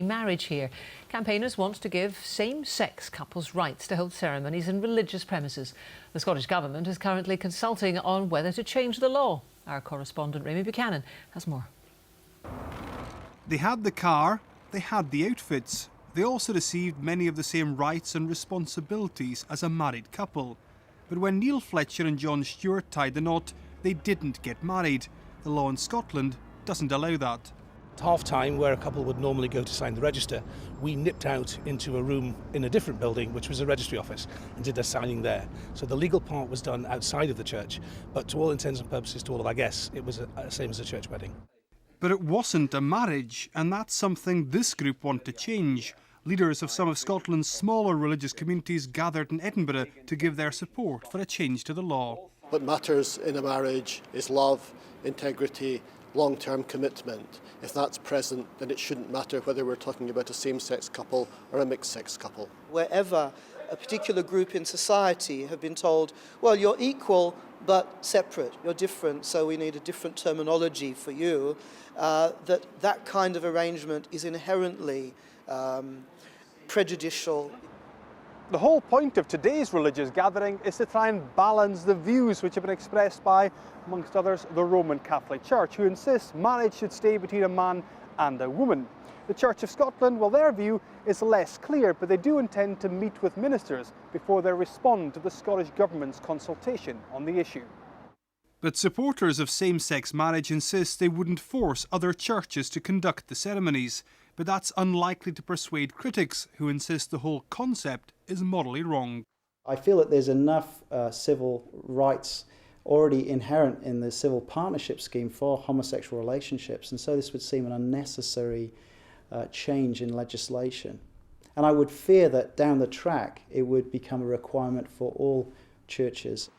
marriage here. Campaigners want to give same-sex couples rights to hold ceremonies in religious premises. The Scottish Government is currently consulting on whether to change the law. Our correspondent Remy Buchanan has more. They had the car, they had the outfits. They also received many of the same rights and responsibilities as a married couple. But when Neil Fletcher and John Stewart tied the knot, they didn't get married. The law in Scotland doesn't allow that. At half-time, where a couple would normally go to sign the register, we nipped out into a room in a different building, which was a registry office, and did their signing there. So the legal part was done outside of the church, but to all intents and purposes, to all of our guests, it was the same as a church wedding. But it wasn't a marriage, and that's something this group want to change. Leaders of some of Scotland's smaller religious communities gathered in Edinburgh to give their support for a change to the law. What matters in a marriage is love, integrity, long-term commitment. If that's present, then it shouldn't matter whether we're talking about a same-sex couple or a mixed-sex couple. Wherever a particular group in society have been told, well, you're equal but separate, you're different, so we need a different terminology for you, that kind of arrangement is inherently prejudicial. The whole point of today's religious gathering is to try and balance the views which have been expressed by, amongst others, the Roman Catholic Church, who insists marriage should stay between a man and a woman. The Church of Scotland, well, their view is less clear, but they do intend to meet with ministers before they respond to the Scottish Government's consultation on the issue. But supporters of same-sex marriage insist they wouldn't force other churches to conduct the ceremonies. But that's unlikely to persuade critics who insist the whole concept is morally wrong. I feel that there's enough civil rights already inherent in the civil partnership scheme for homosexual relationships, and so this would seem an unnecessary change in legislation. And I would fear that down the track it would become a requirement for all churches.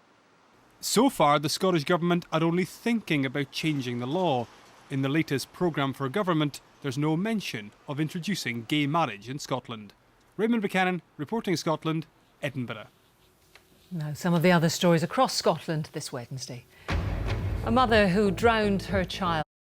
So far, the Scottish Government are only thinking about changing the law. In the latest programme for government, there's no mention of introducing gay marriage in Scotland. Raymond Buchanan, reporting Scotland, Edinburgh. Now, some of the other stories across Scotland this Wednesday. A mother who drowned her child